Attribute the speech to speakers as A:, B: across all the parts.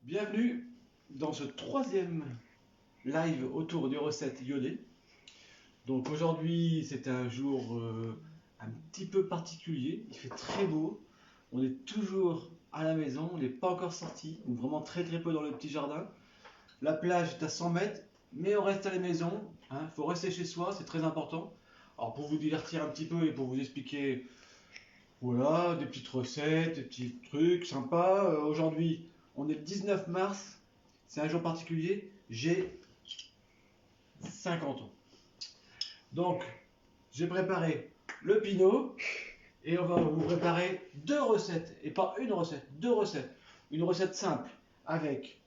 A: Bienvenue dans ce troisième live autour des recettes iodées. Donc aujourd'hui c'est un jour un petit peu particulier, il fait très beau, on est toujours à la maison, on n'est pas encore sorti, ou vraiment très peu dans le petit jardin. La plage est à 100 mètres, mais on reste à la maison, il faut rester chez soi, c'est très important. Alors pour vous divertir un petit peu et pour vous expliquer, voilà, des petites recettes, des petits trucs sympas. Aujourd'hui on est le 19 mars. C'est un jour particulier, j'ai 50 ans. Donc, j'ai préparé le pinot et on va vous préparer deux recettes, et pas une recette, deux recettes. Une recette simple avec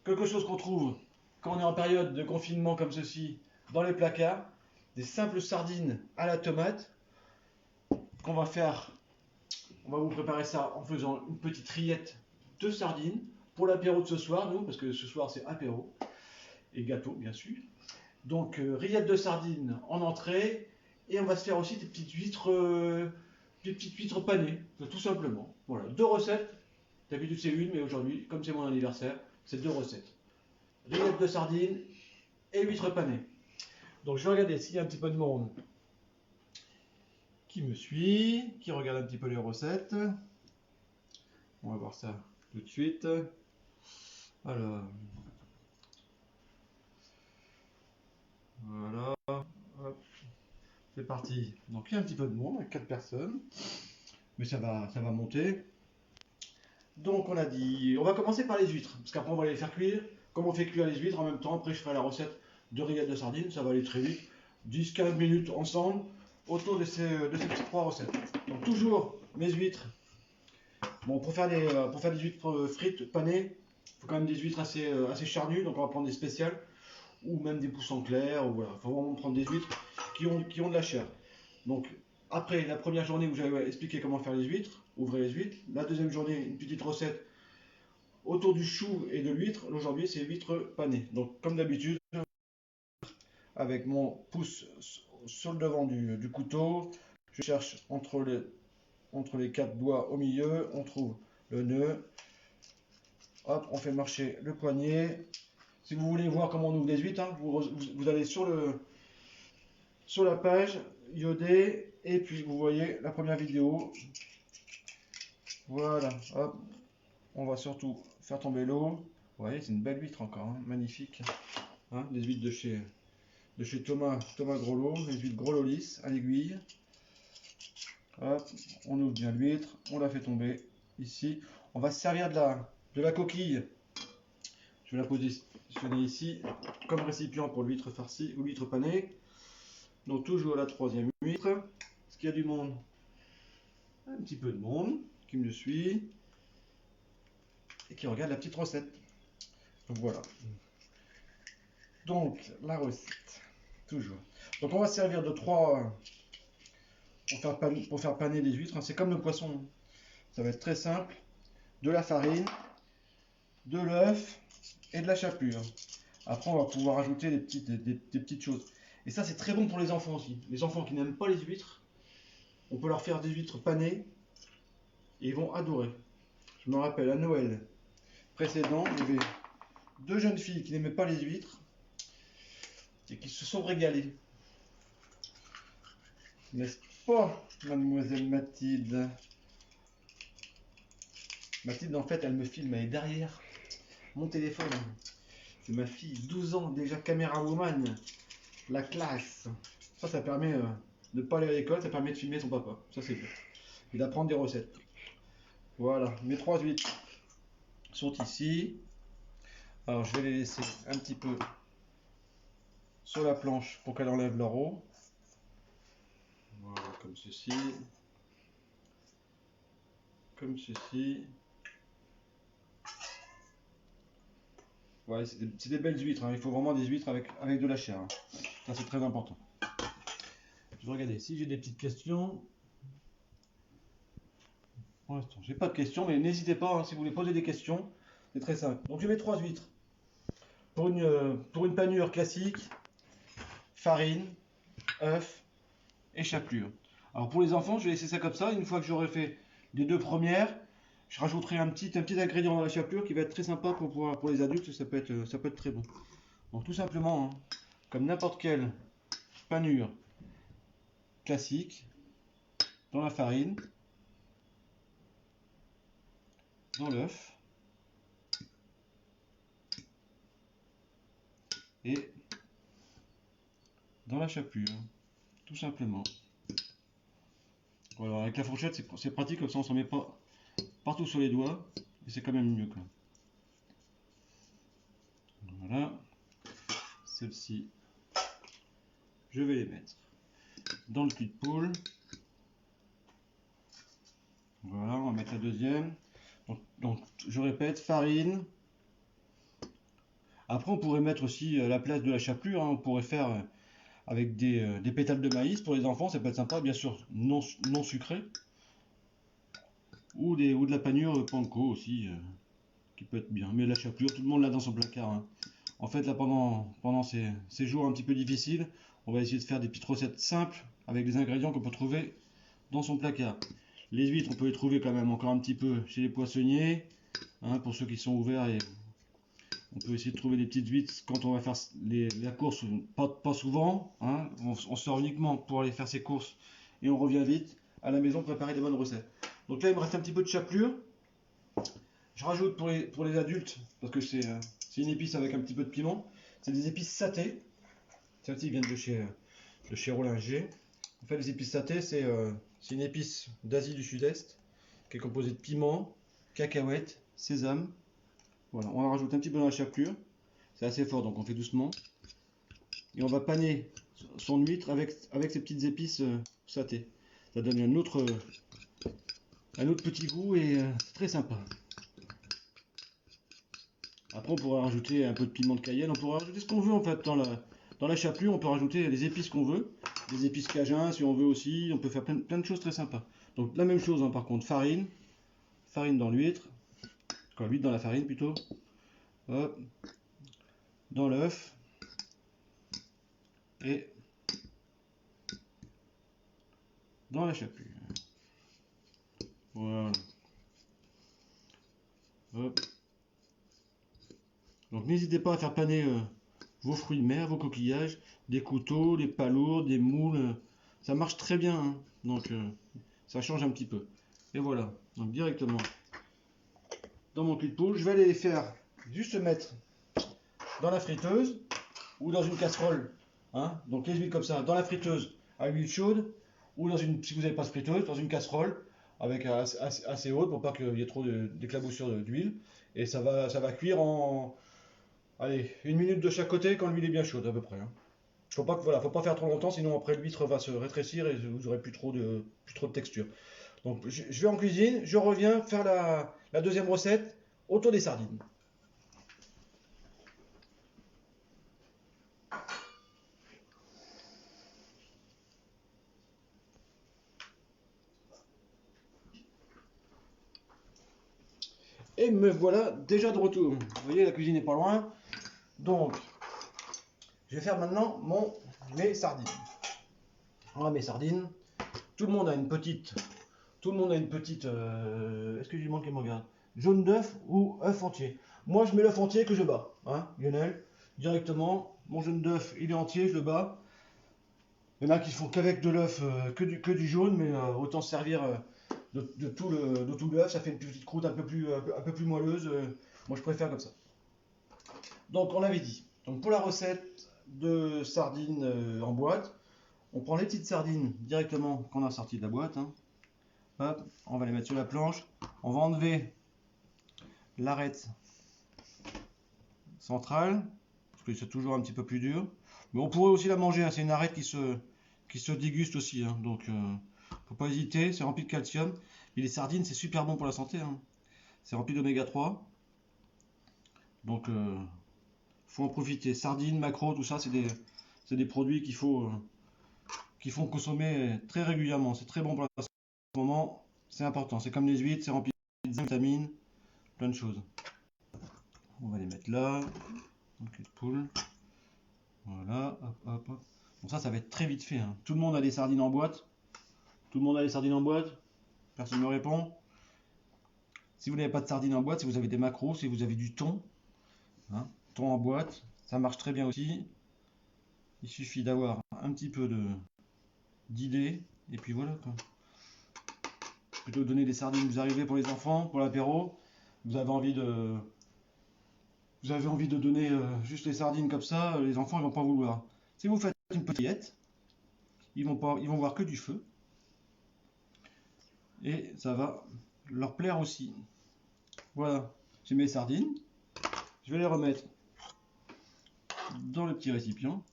A: quelque chose qu'on trouve quand on est en période de confinement comme ceci dans les placards, des simples sardines à la tomate qu'on va faire. On va vous préparer ça en faisant une petite rillette de sardines pour l'apéro de ce soir, nous, parce que ce soir c'est apéro. Et gâteau bien sûr. Donc rillette de sardines en entrée, et on va se faire aussi des petites huîtres panées, tout simplement. Voilà, deux recettes. D'habitude c'est une, mais aujourd'hui, comme c'est mon anniversaire, c'est deux recettes. Rillette de sardines et huîtres panées. Donc je vais regarder s'il y a un petit peu de monde qui me suit, qui regarde un petit peu les recettes. On va voir ça tout de suite. Alors. Voilà, hop, c'est parti. Donc il y a un petit peu de monde, 4 personnes, mais ça va monter. Donc on a dit, on va commencer par les huîtres, parce qu'après on va les faire cuire. Comme on fait cuire les huîtres en même temps, après je ferai la recette de rillettes de sardines, ça va aller très vite. 10-15 minutes ensemble autour de ces petites trois recettes. Donc toujours mes huîtres. Bon, pour faire des huîtres frites, panées, il faut quand même des huîtres assez charnues, donc on va prendre des spéciales, ou même des poussons clairs, ou voilà. Il faut vraiment prendre des huîtres qui ont de la chair. Donc, après la première journée où j'avais expliqué comment faire les huîtres, ouvrir les huîtres, la deuxième journée, une petite recette autour du chou et de l'huître. Aujourd'hui, c'est huîtres panées. Donc, comme d'habitude, avec mon pouce sur le devant du couteau, je cherche entre les quatre doigts au milieu, on trouve le nœud. Hop, on fait marcher le poignet. Si vous voulez voir comment on ouvre les huîtres, vous allez sur la page iodée, et puis vous voyez la première vidéo. Voilà, hop, on va surtout faire tomber l'eau. Vous voyez, c'est une belle huître encore, magnifique. Des huîtres de chez Thomas Groslo, les huîtres Groslolis à l'aiguille. Hop, on ouvre bien l'huître, on la fait tomber ici. On va se servir de la coquille. Je vais la positionner ici comme récipient pour l'huître farcie ou l'huître panée. Donc toujours la troisième huître. Est-ce qu'il y a du monde? Un petit peu de monde qui me suit et qui regarde la petite recette. Donc voilà. Donc la recette, toujours. Donc on va se servir de trois pour faire paner les huîtres. C'est comme le poisson. Ça va être très simple. De la farine, de l'œuf et de la chapelure. Après on va pouvoir ajouter des petites choses. Et ça c'est très bon pour les enfants aussi. Les enfants qui n'aiment pas les huîtres, on peut leur faire des huîtres panées et ils vont adorer. Je me rappelle à Noël précédent, il y avait deux jeunes filles qui n'aimaient pas les huîtres et qui se sont régalées. N'est-ce pas, mademoiselle Mathilde? Mathilde, en fait, elle me filme, elle est derrière mon téléphone. C'est ma fille, 12 ans, déjà caméra woman. La classe. Ça permet de ne pas aller à l'école, ça permet de filmer son papa. Ça, c'est bien. Et d'apprendre des recettes. Voilà, mes trois huîtres sont ici. Alors, je vais les laisser un petit peu sur la planche pour qu'elle enlève leur eau. Voilà, comme ceci. Comme ceci. Ouais, c'est des belles huîtres, il faut vraiment des huîtres avec de la chair. Ça c'est très important. Je vais regarder si j'ai des petites questions. Pour l'instant, j'ai pas de questions, mais n'hésitez pas si vous voulez poser des questions. C'est très simple. Donc je mets trois huîtres. Pour une panure classique, farine, œuf et chapelure. Alors pour les enfants, je vais laisser ça comme ça. Une fois que j'aurai fait les deux premières, je rajouterai un petit ingrédient dans la chapelure qui va être très sympa pour les adultes, ça peut être très bon. Donc tout simplement, hein, comme n'importe quelle panure classique, dans la farine, dans l'œuf, et dans la chapelure, tout simplement. Voilà, avec la fourchette, c'est pratique, comme ça on s'en met pas partout sur les doigts, et c'est quand même mieux. Quoi. Voilà, celle-ci, je vais les mettre dans le cul de poule. Voilà, on va mettre la deuxième. Donc je répète, farine. Après, on pourrait mettre aussi à la place de la chapelure, hein, on pourrait faire avec des pétales de maïs pour les enfants, ça peut être sympa, bien sûr, non sucré. Ou de la panure panko aussi, qui peut être bien. Mais la chapelure, tout le monde l'a dans son placard. Hein. En fait, là, pendant ces jours un petit peu difficiles, on va essayer de faire des petites recettes simples avec des ingrédients qu'on peut trouver dans son placard. Les huîtres, on peut les trouver quand même encore un petit peu chez les poissonniers, hein, pour ceux qui sont ouverts. Et on peut essayer de trouver des petites huîtres quand on va faire la course, pas souvent. Hein, on sort uniquement pour aller faire ses courses et on revient vite à la maison préparer des bonnes recettes. Donc là, il me reste un petit peu de chapelure. Je rajoute pour les adultes, parce que c'est une épice avec un petit peu de piment, c'est des épices satées. Celles-ci viennent de chez Rollinger. En fait, les épices satées, c'est une épice d'Asie du Sud-Est qui est composée de piment, cacahuètes, sésame. Voilà, on la rajoute un petit peu dans la chapelure. C'est assez fort, donc on fait doucement. Et on va paner son huître avec ces petites épices satées. Ça donne un autre petit goût et c'est très sympa. Après, on pourra rajouter un peu de piment de Cayenne. On pourra rajouter ce qu'on veut en fait dans la chapelure. On peut rajouter les épices qu'on veut. Des épices cajun si on veut aussi. On peut faire plein de choses très sympas. Donc la même chose, hein, par contre, farine dans l'huître. L'huître dans la farine plutôt. Hop. Dans l'œuf. Et dans la chapelure. Voilà. Hop. Donc n'hésitez pas à faire paner vos fruits de mer, vos coquillages, des couteaux, des palourdes, des moules. Ça marche très bien. Hein. Donc ça change un petit peu. Et voilà. Donc directement dans mon cul de poule. Je vais aller les faire juste mettre dans la friteuse ou dans une casserole. Hein. Donc les huiles comme ça, dans la friteuse à huile chaude ou dans une, si vous n'avez pas de friteuse, dans une casserole avec assez haute pour pas qu'il y ait trop d'éclaboussures d'huile. Et ça va cuire en... Allez, 1 minute de chaque côté quand l'huile est bien chaude à peu près. Hein. Faut pas faire trop longtemps, sinon après l'huître va se rétrécir et vous aurez plus trop de texture. Donc je vais en cuisine, je reviens faire la deuxième recette autour des sardines. Et me voilà déjà de retour. Vous voyez, la cuisine n'est pas loin. Donc, je vais faire maintenant mes sardines. Voilà mes sardines. Tout le monde a une petite. Est-ce que j'ai manqué mon gars? Jaune d'œuf ou œuf entier. Moi, je mets l'œuf entier que je bats. Hein, Lionel? Directement, mon jaune d'œuf, il est entier, je le bats. Il y en a qui font qu'avec de l'œuf, que du jaune, mais autant se servir de tout l'œuf. Ça fait une petite croûte un peu plus moelleuse. Moi, je préfère comme ça. Donc, on l'avait dit. Donc, pour la recette de sardines en boîte, on prend les petites sardines directement qu'on a sorties de la boîte. Hein. Hop, on va les mettre sur la planche. On va enlever l'arête centrale, parce que c'est toujours un petit peu plus dur. Mais on pourrait aussi la manger. Hein. C'est une arête qui se déguste aussi. Hein. Donc, faut pas hésiter. C'est rempli de calcium. Et les sardines, c'est super bon pour la santé. Hein. C'est rempli d'oméga 3. Donc, faut en profiter. Sardines, maquereaux, tout ça, c'est des produits qu'il faut consommer très régulièrement. C'est très bon pour la santé. En ce moment, c'est important. C'est comme les huîtres, c'est rempli de vitamines, plein de choses. On va les mettre là. Donc, les poules. Voilà, hop, hop, hop. Bon, ça va être très vite fait. Hein. Tout le monde a des sardines en boîte. Tout le monde a des sardines en boîte. Personne ne me répond.
B: Si vous n'avez pas de sardines en boîte, si vous avez des maquereaux, si vous avez du thon, hein, thon en boîte, ça marche très bien aussi. Il suffit d'avoir un petit peu d'idées, et puis voilà quoi. Plutôt que donner des sardines, vous arrivez pour les enfants, pour l'apéro, vous avez envie de donner juste les sardines comme ça, les enfants ils vont pas vouloir. Si vous faites une petite, ils vont voir que du feu, et ça va leur plaire aussi. Voilà, j'ai mes sardines, je vais les remettre dans le petit récipient.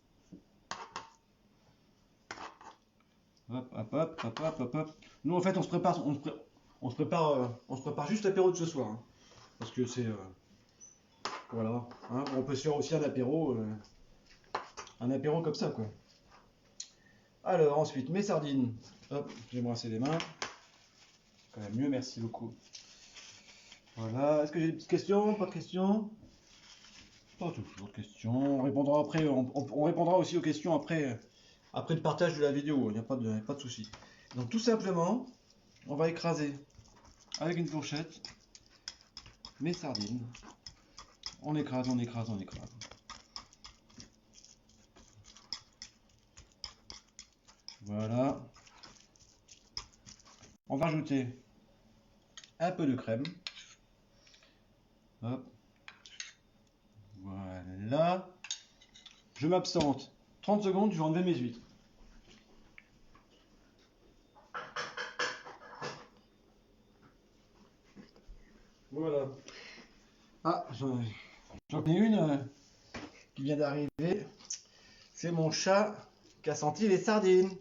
B: Hop, hop, hop, hop, hop, hop, hop. Nous en fait on se prépare juste l'apéro de ce soir, hein, parce que c'est voilà, hein, on peut se faire aussi un apéro comme ça quoi. Alors ensuite mes sardines, hop, je vais me rincer les mains, c'est quand même mieux, merci beaucoup. Voilà, est-ce que j'ai des petites questions? Pas de questions? Pas toujours de questions. On répondra après, on répondra aussi aux questions après le partage de la vidéo, il n'y a pas de souci. Donc tout simplement, on va écraser avec une fourchette mes sardines. On écrase, on écrase, on écrase. Voilà. On va ajouter un peu de crème. Hop. Voilà. Je m'absente 30 secondes, je vais enlever mes huîtres. Voilà. Ah, j'en ai une qui vient d'arriver. C'est mon chat qui a senti les sardines.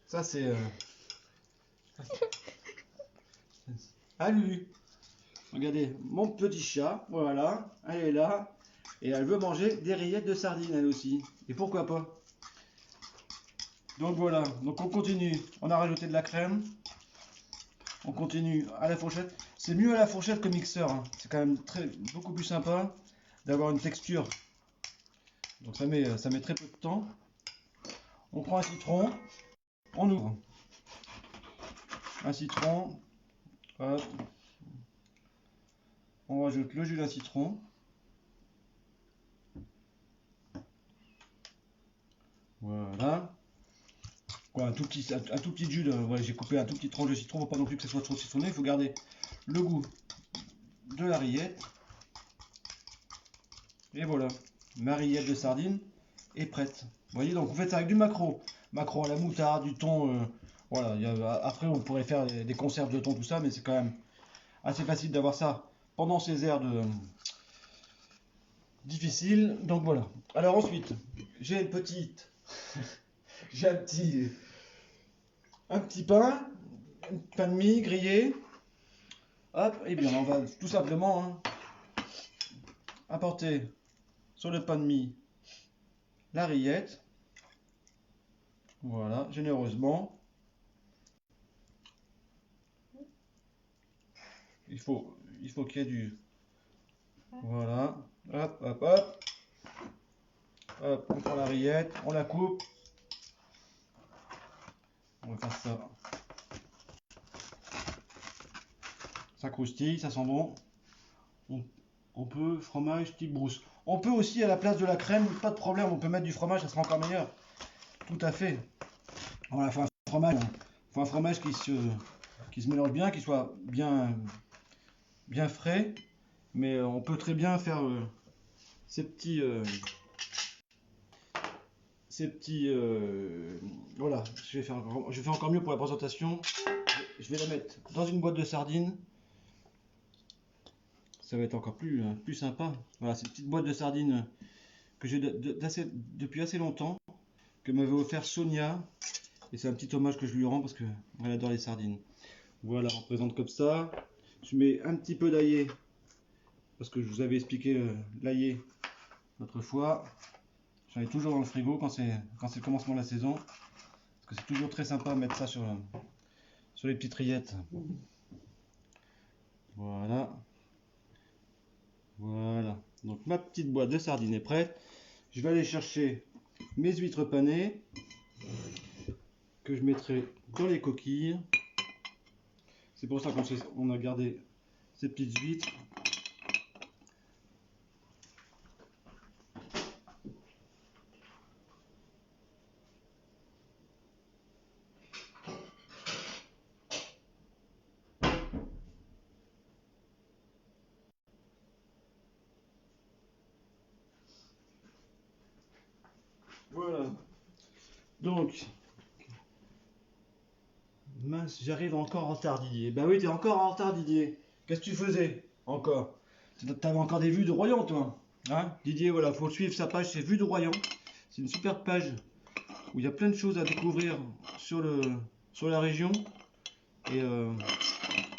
B: Ça, c'est à lui. Regardez, mon petit chat, voilà, elle est là. Et elle veut manger des rillettes de sardines, elle aussi. Et pourquoi pas? Donc voilà, donc on continue. On a rajouté de la crème. On continue à la fourchette. C'est mieux à la fourchette que mixeur, hein. C'est quand même beaucoup plus sympa d'avoir une texture. Donc ça met très peu de temps. On prend un citron, on ouvre. Un citron, hop. On rajoute le jus d'un citron. Voilà. Quoi, un tout petit jus de. Ouais, j'ai coupé un tout petit tranche de citron, faut pas non plus que ce soit trop citronné, il faut garder le goût de la rillette. Et voilà, ma rillette de sardines est prête. Vous voyez, donc vous faites ça avec du maquereau à la moutarde, du thon. Voilà, après on pourrait faire des conserves de thon, tout ça, mais c'est quand même assez facile d'avoir ça pendant ces heures difficiles. Donc voilà. Alors ensuite, j'ai une petite. J'ai un petit pain de mie grillé. Hop, et bien on va tout simplement apporter sur le pain de mie la rillette. Voilà, généreusement. Il faut qu'il y ait du. Voilà. Hop, hop, hop. Hop, on prend la rillette, on la coupe. On va faire ça. Ça croustille, ça sent bon. On peut fromage type brousse. On peut aussi à la place de la crème, pas de problème, on peut mettre du fromage, ça sera encore meilleur. Tout à fait. Voilà, faut un fromage qui se mélange bien, qui soit bien frais. Mais on peut très bien faire ces petits voilà, je vais faire encore mieux pour la présentation. Je vais la mettre dans une boîte de sardines. Ça va être encore plus sympa. Voilà, cette petite boîte de sardines que j'ai depuis assez longtemps, que m'avait offert Sonia. Et c'est un petit hommage que je lui rends parce qu'elle adore les sardines. Voilà, on présente comme ça. Je mets un petit peu d'aillé, parce que je vous avais expliqué l'aillé l'autre fois. J'en ai toujours dans le frigo quand c'est le commencement de la saison. Parce que c'est toujours très sympa de mettre ça sur les petites rillettes. Voilà. Voilà. Donc ma petite boîte de sardines est prête. Je vais aller chercher mes huîtres panées que je mettrai dans les coquilles. C'est pour ça qu'on a gardé ces petites huîtres. Voilà. Donc, mince, j'arrive encore en retard, Didier. Bah oui, t'es encore en retard, Didier. Qu'est-ce que tu faisais encore? T'avais encore des vues de Royan, toi. Hein, Didier, voilà, faut suivre sa page, c'est Vues de Royan. C'est une super page où il y a plein de choses à découvrir sur la région. Et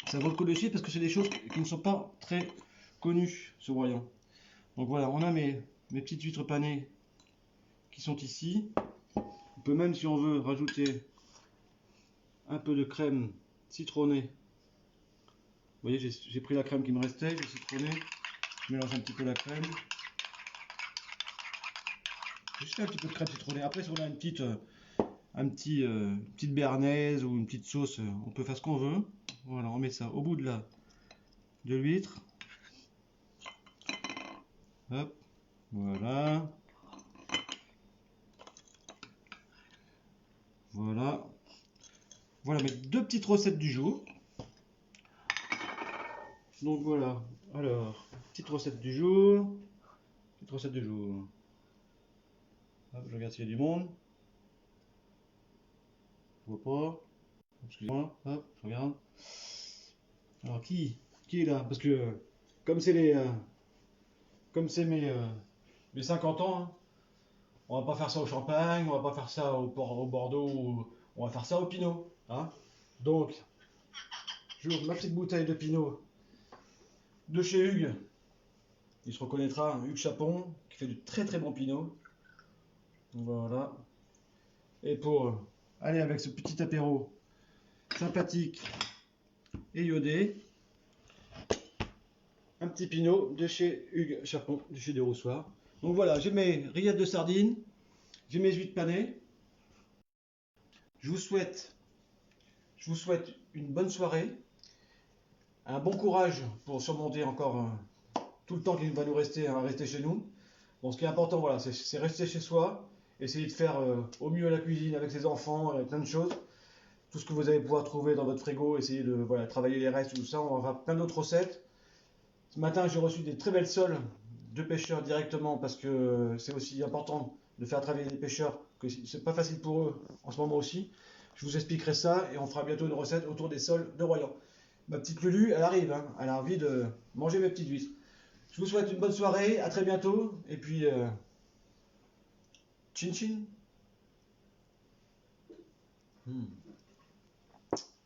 B: ça vaut le coup de suivre parce que c'est des choses qui ne sont pas très connues sur Royan. Donc voilà, on a mes petites huîtres panées qui sont ici. On peut même, si on veut, rajouter un peu de crème citronnée. Vous voyez, j'ai pris la crème qui me restait, j'ai citronné. Je mélange un petit peu la crème. Juste un petit peu de crème citronnée. Après, si on a une petite, petite béarnaise ou une petite sauce, on peut faire ce qu'on veut. Voilà, on met ça au bout de l'huître. Hop, voilà. Voilà. Voilà mes deux petites recettes du jour. Donc voilà. Alors, petite recette du jour. Petite recette du jour. Hop, je regarde s'il y a du monde. Je vois pas. Excusez-moi. Hop, je regarde. Alors qui est là? Parce que comme c'est mes 50 ans, hein, on va pas faire ça au Champagne, on va pas faire ça au Bordeaux, on va faire ça au Pinot. Hein. Donc, j'ouvre ma petite bouteille de Pinot de chez Hugues. Il se reconnaîtra, hein, Hugues Chapon, qui fait du très très bon Pinot. Voilà. Et pour aller avec ce petit apéro sympathique et iodé, un petit Pinot de chez Hugues Chapon, de chez Desroussoirs. Donc voilà, j'ai mes rillettes de sardines, j'ai mes huîtres panées. Je vous souhaite une bonne soirée, un bon courage pour surmonter encore tout le temps qu'il va nous rester à rester chez nous. Bon, ce qui est important, voilà, c'est rester chez soi, essayer de faire au mieux la cuisine avec ses enfants, avec plein de choses. Tout ce que vous allez pouvoir trouver dans votre frigo, essayer de voilà, travailler les restes, tout ça. On va faire plein d'autres recettes. Ce matin, j'ai reçu des très belles soles de pêcheurs directement parce que c'est aussi important de faire travailler les pêcheurs, que c'est pas facile pour eux en ce moment aussi. Je vous expliquerai ça et on fera bientôt une recette autour des sols de Royan. Ma petite Lulu, elle arrive, hein, elle a envie de manger mes petites huîtres. Je vous souhaite une bonne soirée, à très bientôt et puis chin chin.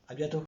B: À bientôt.